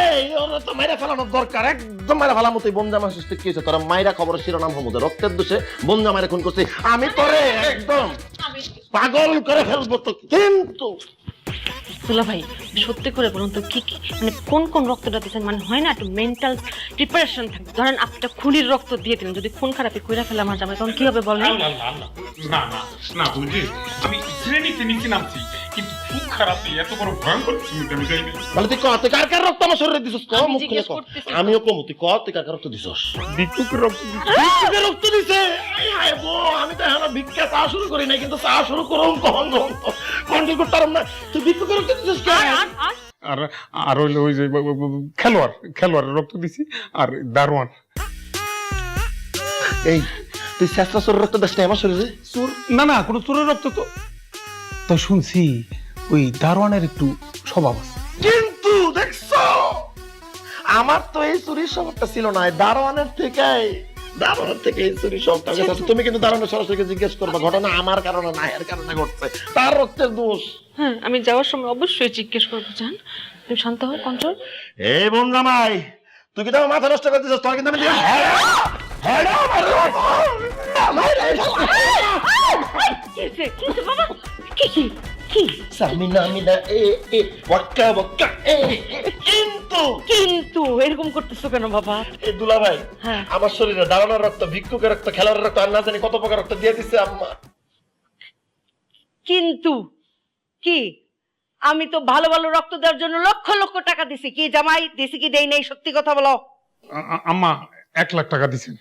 এই ওরা তো মাইরা ফেলানোর দরকার, একদম মাইরা ফেলার মতোই। বনজামা সুস্থ কি হয়েছে তোরা মাইরা খবর শিরোনাম হমুদে রক্তের দোষে বনজামারে খুন করছি। আমি তোরে একদম পাগল করে ফেলবো তো। কিন্তু দুলা ভাই সত্যি করে বলুন তো কি কি মানে কোন কোন রক্তটা দিচ্ছেন? মানে হয় না একটু মেন্টাল প্রিপারেশন থাকে। ধরেন আপনি একটা খুনির রক্ত দিয়ে দিলেন, যদি খুন খারাপি কইরা ফেলে আমার জামাই, তখন কি হবে বলেন? না বুঝি আমি শ্রেণীতে নিচে নামছি, কিন্তু খুব খারাপ এত বড় ভয়ঙ্কর কিছু আমি জানি না। বলে তুই তুই কার কার রক্ত আমার শরীরে দিছস? কম মুখ খুলে কম। আমিও কম, তুই তুই কার কার রক্ত দিছস? ভিক্ষুকের রক্ত দিছি। ভিক্ষুকের রক্ত দিছে? আয় গো, আমি তো এখন ভিক্ষা চা শুরু করি নাই, কিন্তু চা শুরু করুন কখন কন্ট্রোল করতে পারলাম না। তুই ভিক্ষুকের রক্ত দিছস কেন? আর হইলো ওই যে খেলোয়াড়ের রক্ত দিছি, আর দারোয়ান। এই তুই শেষরা শরীর রক্ত দিস না আমার শরীরে? চোর না কোনো চোরের রক্ত তো শুনছি ওই দারোয়ানের একটু স্বভাব আছে। কিন্তু দেখছো, আমার তো এই চুরির স্বভাবটা ছিল না, দারোয়ানের থেকে এই চুরির স্বভাবটা গেছে। তুমি কিন্তু দারোয়ানের সরাসরি জিজ্ঞেস করবা, ঘটনা আমার কারণে না, এর কারণে ঘটছে, তার রক্তের দোষ। হ্যাঁ, আমি যাওয়ার সময় অবশ্যই জিজ্ঞেস করবো। জান তুমি শান্ত হও, কন্ট্রোল। এই বনজামাই, তুই কিন্তু আমার মাথা নষ্ট করে দিছিস। তোর কিন্তু আমি কিন্তু এরকম করতেছো কেন বাবা? এই দুলাভাই হ্যাঁ। আমার শরীরে দারোয়ানের রক্ত, ভিক্ষুকের রক্ত, খেলোয়াড়ের রক্ত, আর না জানি কত প্রকার রক্ত দিয়ে দিছে আম্মা। কিন্তু কি আমি তো ভালো ভালো রক্ত দেওয়ার জন্য লক্ষ লক্ষ টাকা দিছি, কি জামাই দিছি কি দেই নাই? সত্যি কথা বলো। আম্মা 1 লাখ টাকা দিছেন।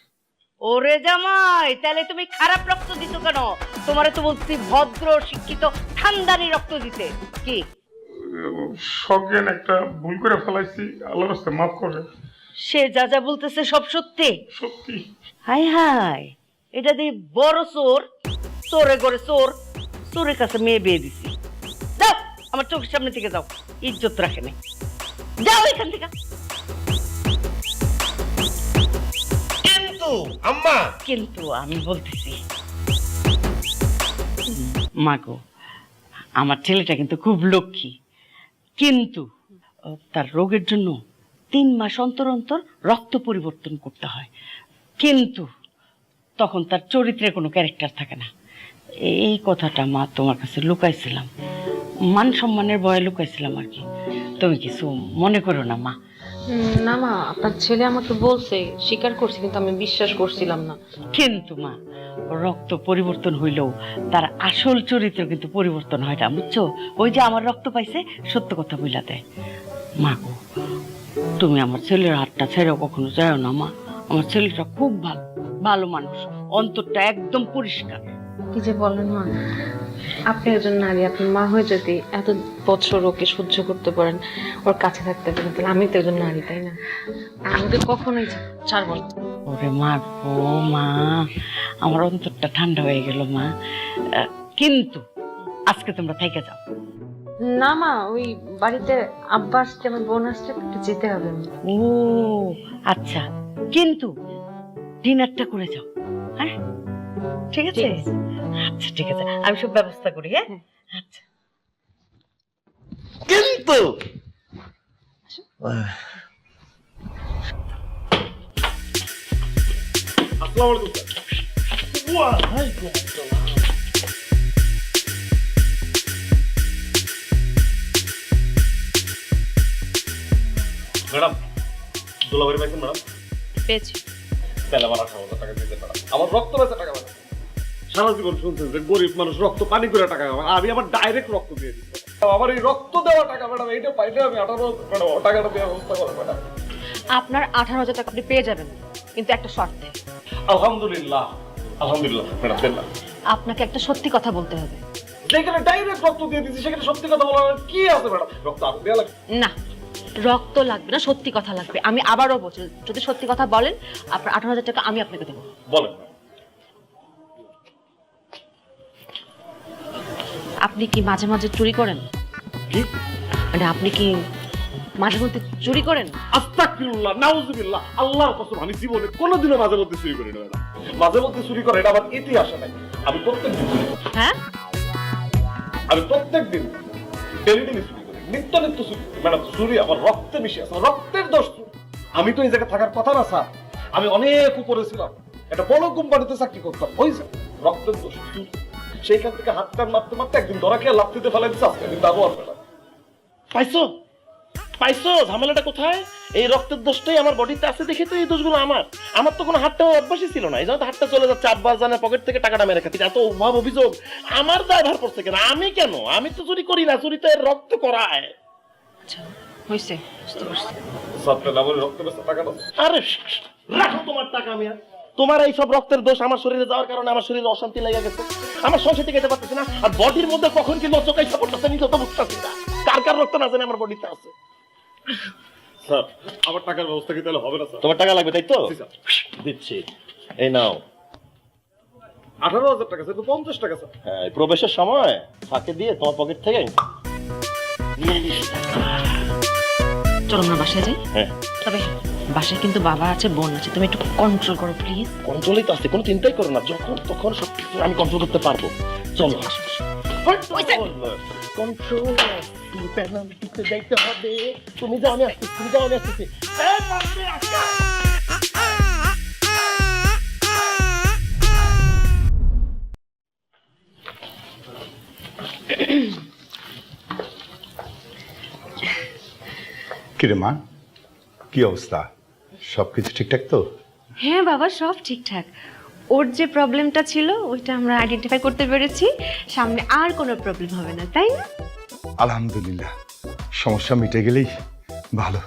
ওরে জামাই, তাহলে তুমি খারাপ রক্ত দিছো কেন? তোমারে তো বলছি ভদ্র শিক্ষিত খানদানি রক্ত দিতে। কি সজ্ঞান একটা ভুল করে ফেলাইছি, আল্লাহর রাস্তায় মাফ করে। সে যা যা বলতেছে সব সত্যি? সত্যি। হাই হাই, এটা দিয়ে বড় চোর, চোরে করে চোর, চোরের কাছে মেয়ে বিয়ে দিছি। যাও আমার চোখের সামনে থেকে যাও, ইজ্জত রাখে নাই। যাও এখান থেকে। কিন্তু আম্মা, কিন্তু আমি বলতেছি মাগো, আমার ছেলেটা কিন্তু খুব লক্ষ্মী, কিন্তু তার রোগের জন্য 3 মাস অন্তর অন্তর রক্ত পরিবর্তন করতে হয়, কিন্তু তখন তার চরিত্রে কোনো ক্যারেক্টার থাকে না। এই কথাটা মা তোমার কাছে লুকাইছিলাম, মান সম্মানের ভয়ে লুকাইছিলাম আর কি। তুমি কিছু মনে করো না মা। না মা, আপনার ছেলে আমাকে বলছে, স্বীকার করছে, কিন্তু আমি বিশ্বাস করছিলাম না। কিন্তু মা, রক্ত পরিবর্তন হইলেও তার আসল চরিত্র কিন্তু পরিবর্তন হয় না, বুঝছো? ওই যে আমার রক্ত পাইছে, সত্য কথা বইলা দেয়। মা গো, তুমি আমার ছেলের হাতটা ছেড়েও কখনো যাও না মা। আমার ছেলেটা খুব ভালো ভালো মানুষ, অন্তরটা একদম পরিষ্কার। কি যে বলেন মা, আপনি একজন নারী, আপনি মা হয়ে যদি এত বছর ওকে সহ্য করতে পারেন, ওর কাছে থাকতে পারেন, তাহলে আমি তো একজন নারী, তাই না? আমাকে কখনোই ছাড়বো না। ওরে মা গো মা, আমার অন্তরটা ঠান্ডা হয়ে গেল মা। কিন্তু আজকে তোমরা থেকে যাও। না মা, ওই বাড়িতে আব্বা আসছে, আমার বোন আসছে, একটু যেতে হবে। ও আচ্ছা, কিন্তু ডিনারটা করে যাও। হ্যাঁ ঠিক আছে? আচ্ছা ঠিক আছে, আমি সব ব্যবস্থা করি। হ্যাঁ আচ্ছা। কিন্তু ম্যাডাম, দুলাভাই পাইছেন ম্যাডাম? পেয়েছি। তাহলে আমার 18,000 টাকা দিতে ম্যাডাম। আমার রক্ত বেচা টাকা ম্যাডাম। সারা জীবন শুনছেন যে গরিব মানুষ রক্ত পানি করে টাকা পায়, আমি আবার ডাইরেক্ট রক্ত দিয়ে দিচ্ছি। আমার এই রক্ত দেওয়া টাকা ম্যাডাম, এইটা পাইলে আমি 18,000 ম্যাডাম টাকাটা দেওয়ার ব্যবস্থা করো ম্যাডাম। আপনার 18,000 টাকা আপনি পেয়ে যাবেন, কিন্তু একটা শর্তে। আলহামদুলিল্লাহ আলহামদুলিল্লাহ ম্যাডাম, দেন না। আপনাকে একটা সত্যি কথা বলতে হবে। যেখানে ডাইরেক্ট রক্ত দিয়ে দিচ্ছি সেখানে সত্যি কথা বলার কি আছে ম্যাডাম? রক্ত আরো দেওয়া লাগে না, রক্ত লাগবে না, সত্যি কথা লাগবে। আমি আবারও বলছি, যদি সত্যি কথা বলেন আপনার 18,000 টাকা আমি আপনাকে দেবো। বলেন। আপনি কি মাঝে মাঝে চুরি করেন? কি? মানে আপনি কি মাঝে মধ্যে চুরি করেন? আস্তাগফিরুল্লাহ, নাউযুবিল্লাহ, আল্লাহর কসম আমি জীবনে কোনোদিনও মাঝে মধ্যে চুরি করি না ম্যাডাম। মাঝে মধ্যে চুরি করে এটা আমার ইতিহাসে নাই। আমি প্রত্যেকদিন চুরি করি। হ্যাঁ, আমি প্রত্যেকদিন ডেলি চুরি করি, নিত্য চুরি করি ম্যাডাম। চুরি আমার রক্তে মিশে আছে, আমার রক্তের দোষ চুরি। আমি তো এই জায়গায় থাকার কথা না স্যার, আমি অনেক উপরে ছিলাম, একটা বড় কোম্পানিতে চাকরি করতাম, ওই যে রক্তের দোষ চুরি। সেইখান থেকে হাত টান মারতে মারতে একদিন ধরা খেয়ে লাফতে ফেলাই দিচ্ছে, আজকে কিন্তু আরো আর ম্যাডাম। পাইছো পাইছো ঝামেলাটা কোথায়? এই রক্তের দোষটাই আমার বডিতে আছে দেখে তো এই দোষগুলো আমার তো কোনো হাতটা অভ্যাসই ছিল না, এই জন্য তো হাতটা চলে যাচ্ছে, আব্বাস জানে পকেট থেকে টাকাটা মেরে খাচ্ছি। এত অভাব অভিযোগ আমার দায়ভার পড়ছে কেন? আমি কেন? আমি তো চুরি করি না, চুরি তো এর রক্ত করায়। আচ্ছা হয়েছে, বুঝতে পারছি। স্যার তাহলে আমার রক্তে বেঁচে টাকাটা আরে রাখো তোমার টাকা। আমি তোমার এই সব রক্তের দোষ আমার শরীরে যাওয়ার কারণে আমার শরীরে অশান্তি লেগে গেছে, আমার সংসার থেকে যেতে পারতেছি না, আর বডির মধ্যে কখন কি লচকাই সাপোর্টটা নিতে তো বুঝতেছি না। কার রক্ত না জানি আমার বডিতে আছে। স্যার আমার টাকার ব্যবস্থা কি তাহলে হবে না স্যার? তোমার টাকা লাগবে তাই তো? জি, স্যার। দিচ্ছি, এই নাও। 18,000 টাকা স্যার, তো 50 টাকা স্যার। হ্যাঁ, প্রবেশের সময় ফাঁকে দিয়ে তোমার পকেট থেকে নিয়ে নিস। চলো আমরা বাসায় যাই। হ্যাঁ, তবে বাসায় কিন্তু বাবা আছে, বোন আছে, তুমি একটু কন্ট্রোল করো প্লিজ। কন্ট্রোলই তো আছে, কোনো চিন্তাই করো না, যখন তখন সবকিছু আমি কন্ট্রোল করতে পারবো। চলো কন্ট্রোল পেনাল্টিতে যাইতে হবে। তুমি যাও, আমি আসতেছি, তুমি যাও, আমি আসতেছি। কিরে মা, কি অবস্থা? সবকিছু ঠিকঠাক তো? হ্যাঁ বাবা, সব ঠিকঠাক। ওর যে প্রবলেমটা ছিল ওইটা আমরা আইডেন্টিফাই করতে পেরেছি, সামনে আর কোনো প্রবলেম হবে না, তাই না? আলহামদুলিল্লাহ, সমস্যা মিটে গেলেই ভালো।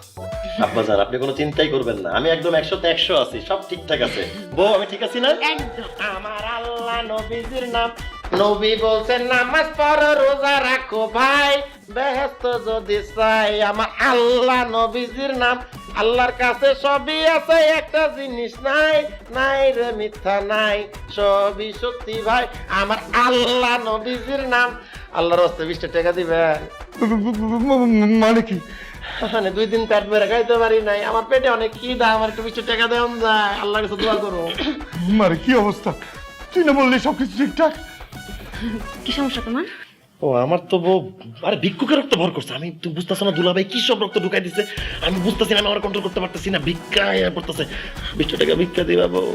আব্বাজান আপনি কোনো চিন্তাই করবেন না, আমি একদম 100তে 100 আছি, সব ঠিকঠাক আছে। বউ আমি ঠিক আছি না? একদম। আমার আল্লাহ নবীজির নাম, নবী বলছেন নামাজ পড়ো রোজা রাখো ভাই, বেহেশত যদি চাই। আমার আল্লাহ নবীজির নাম, আল্লাহর কাছে সবই আছে, একটা জিনিস নাই, নাই রে মিথ্যা নাই, সবই সত্যি ভাই। আমার আল্লাহ নবীজির নাম। আল্লাহর হস্তে 20 টাকা দিবে। মানে কি? মানে 2 দিন পেট ভরে খাইতে পারি নাই, আমার পেটে অনেক খিদা, আমার একটু 20 টাকা দেন যায়, আল্লাহর কাছে দোয়া করো। মানে কি অবস্থা? তুই না বললি সবকিছু ঠিকঠাক? কি সমস্যা তোমার? ও আমার তো বউ আরে ভিক্ষুকের রক্ত ভর করছে, আমি তুমি বুঝতেছ না দুলাভাই কি সব রক্ত ঢুকাই দিছে, আমি বুঝতেছি না, আমি আমার কন্ট্রোল করতে পারতেছি না, ভিক্ষা করতেছে। 20 টাকা ভিক্ষা দিবা বউ।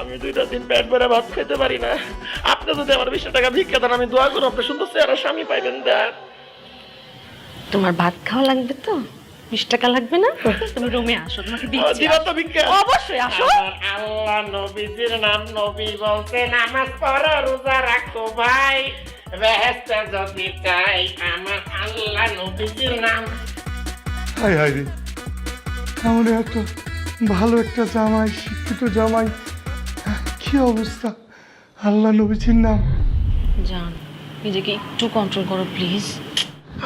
আমি 2 দিন পেট ভরে ভাত খেতে পারি না, আপনি যদি আমার 20 টাকা ভিক্ষা দেন আমি দোয়া করব আপনি সুন্দর চেহারা স্বামী পাইবেন। দেন। তোমার ভাত খাওয়া লাগবে তো? 20 টাকা লাগবে না? তুমি রুমে আসো, তোমাকে দিচ্ছি। দিবা তো ভিক্ষা? অবশ্যই আসো। আমার আল্লাহ নবীজির নাম, নবী বলতে নামাজ পড়ো রোজা রাখো ভাই, বেহেশত যদি চাই। আমার আল্লাহ নবীজির নাম। হায় হায় রে, এমন একটা ভালো একটা জামাই, শিক্ষিত জামাই, কি অবস্থা! আল্লাহ নবীজির নাম। জান, নিজেকে একটু কন্ট্রোল করো প্লিজ।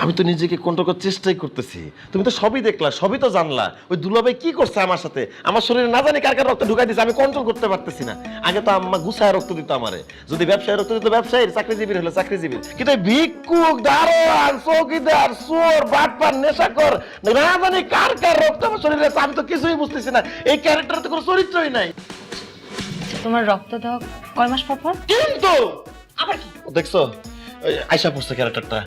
আমি তো নিজেকে কন্ট্রোল করার চেষ্টাই করতেছি, তুমি তো সবই দেখলা, সবই তো জানলা। ওই দুলাভাই কি করছে আমার সাথে, আমার শরীরে না জানি কার কার রক্ত ঢুকাই দিচ্ছে, আমি কন্ট্রোল করতে পারতেছি না। আগে তো আম্মা গুছায় রক্ত দিত আমারে, যদি ব্যবসায় রক্ত দিত ব্যবসায়ীর, চাকরিজীবীর হলে চাকরিজীবীর। কিন্তু এই ভিক্ষুক, দারোয়ান, চৌকিদার, চোর, বাটপার, নেশাখোর, না জানি কার কার রক্ত আমার শরীরে আছে, আমি তো কিছুই বুঝতেছি না। এই ক্যারেক্টার তো কোনো চরিত্রই নাই। তোমার রক্ত দেওয়া কয় মাস পর পর? কিন্তু আবার কি দেখছো, ওই আয়শা পড়ছে ক্যারেক্টারটা,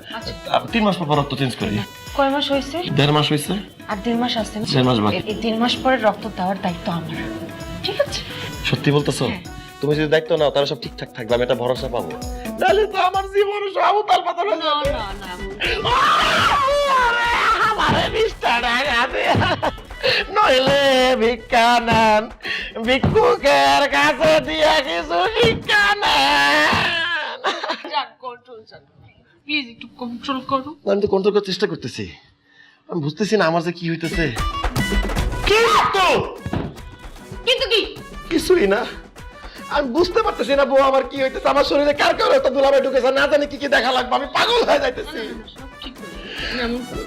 3 মাস পর রক্ত চেঞ্জ করি। কয় মাস হয়েছে? 1.5 মাস হয়েছে। আর 1.5 মাস আছে না? 1.5 মাস বাকি। এই 1.5 মাস পরে রক্ত দেওয়ার দায়িত্ব আমার, ঠিক আছে? সত্যি বলতেছো? তুমি যদি দায়িত্ব নাও তাহলে সব ঠিকঠাক থাকবে, আমি এটা ভরসা পাবো। তাহলে তো আমার জীবন সব উতাল পাতাল হয়ে যাবে। আমারে 20 টাকা দে, নইলে ভিক্ষা নেন, ভিক্ষুকের কাছে দিয়ে কিছু ভিক্ষা নেন। প্লিজ একটু কন্ট্রোল করো। আমি তো কন্ট্রোল করার চেষ্টা করতেছি, আমি বুঝতেছি না আমার যে কি হইতেছে। কিন্তু কিন্তু কি? কিছুই না, আমি বুঝতে পারতেছি না বউ আমার কি হইতেছে, আমার শরীরে কার কার একটা দুলাভাই ঢুকেছে, না জানি কি কি দেখা লাগবে, আমি পাগল হয়ে যাইতেছি।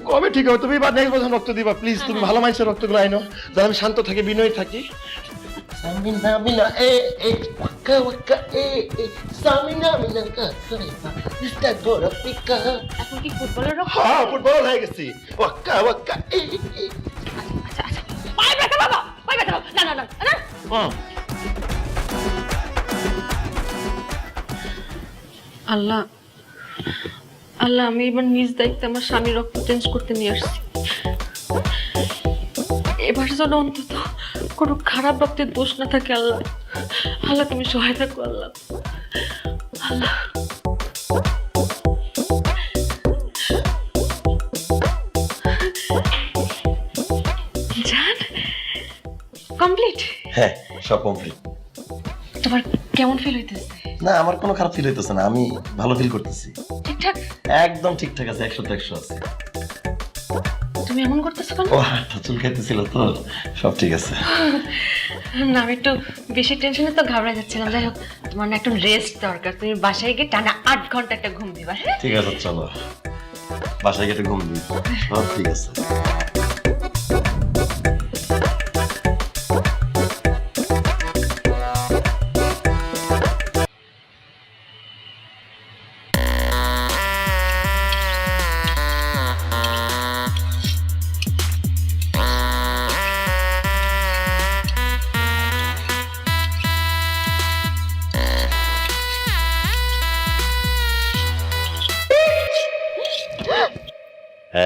কবে ঠিক হবে? তুমি বা নেক্সট বছর রক্ত দিবা প্লিজ। তুমি ভালো মানুষের রক্তগুলো আইনো, যেন আমি শান্ত থাকি, বিনয়ী থাকি। সামিনা মিনা এ ওয়াকা ওয়াকা এ সামিনা মিনা কাকরিবা ইস্তা গোরা পিকা। এখন কি ফুটবলের রক্ত? হ্যাঁ, ফুটবল হয়ে গেছি। ওয়াকা ওয়াকা এ পায়ে ব্যথা বাবা, পায়ে ব্যথা বাবা। না না না না। আল্লাহ আল্লাহ, আমি এবার নিজ দায়িত্বে আমার স্বামীর রক্ত চেঞ্জ করতে নিয়ে আসছি। এবার যেন অন্তত কোনো খারাপ রক্তের দোষ না থাকে। আল্লাহ আল্লাহ, তুমি সহায় থাকো আল্লাহ। আল্লাহ জান, কমপ্লিট? হ্যাঁ, সব কমপ্লিট। তোমার কেমন ফিল হইতেছে? না, আমার কোনো খারাপ ফিল হইতেছে না, আমি ভালো ফিল করতেছি। ঠিকঠাক? একদম ঠিকঠাক আছে, 100-100 আছে। তুমি এমন করতেছো কেন? ও হাতটা চুল খাইতেছিল তো, সব ঠিক আছে। না, আমি একটু বেশি টেনশনে তো ঘাবড়ে যাচ্ছিলাম। যাই হোক, তোমার না একটু রেস্ট দরকার। তুমি বাসায় গিয়ে টানা 8 ঘন্টা একটা ঘুম দিবা। হ্যাঁ, ঠিক আছে, চলো বাসায় গিয়ে একটু ঘুম দিই। সব ঠিক আছে।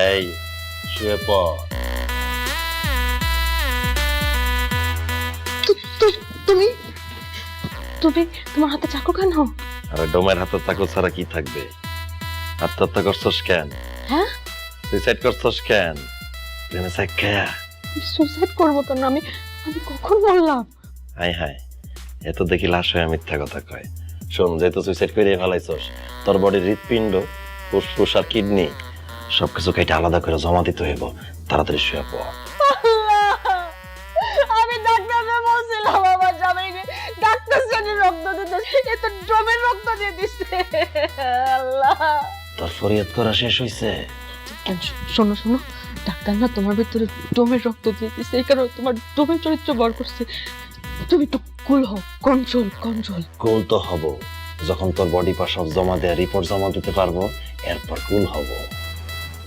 এই শুয়ে পড়। তুমি তুমি তোমার হাতে চাকু কেন? আরে ডোমের হাতে চাকু ছাড়া কি থাকবে? আত্মহত্যা করছস কেন? হ্যাঁ, সুইসাইড করছস কেন? জেনে সাই কেয়া? সুসাইড করবো কেন? আমি আমি কখন বললাম? হাই হাই, এত দেখি লাশ হয়ে মিথ্যা কথা কয়। শোন, যেহেতু সুইসাইড করে ফেলাইছস, তোর বডির হৃৎপিণ্ড, ফুসফুস আর কিডনি সবকিছু কেটে আলাদা করে জমা দিতে হইব। তাড়াতাড়ি শুয়ে পড়। আমি ডাক্তারকে বলছিলাম আমার জামাইকে ডাক্তার জানি রক্ত দিতে, এ তো ড্রমের রক্ত দিয়ে দিচ্ছে। আল্লাহ, তোর ফরিয়াদ করা শেষ হইছে? শোনো শোনো, ডাক্তার না তোমার ভিতরে ডোমের রক্ত দিয়ে দিচ্ছে, এই কারণে তোমার ডোমের চরিত্র বড় করছে। তুমি একটু কুল হও, কন্ট্রোল কন্ট্রোল। কুল তো হব যখন তোর বডি পার্ট সব জমা দেয়া রিপোর্ট জমা দিতে পারবো, এরপর কুল হব।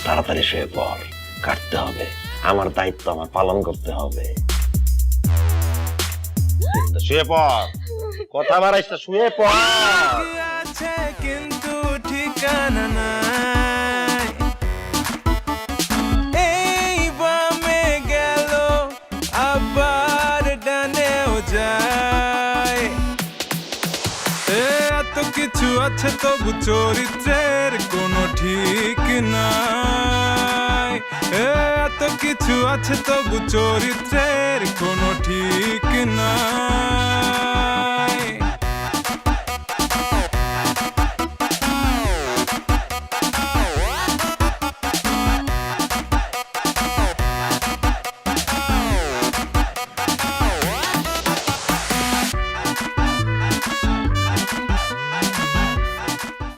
তাড়াতাড়ি শুয়ে পড়, কাটতে হবে, আমার দায়িত্ব আমার পালন করতে হবে। শুয়ে পড়, কথা বাড়াইস না, শুয়ে পড়। কিন্তু ঠিকানা নাই, এই বামে গেল আবার ডানেও যায়। এত কিছু আছে তবু চরিত্রের কোনো ঠিক নাই। এত কিছু আছে তবু চরিত্রের কোনো ঠিক নাই।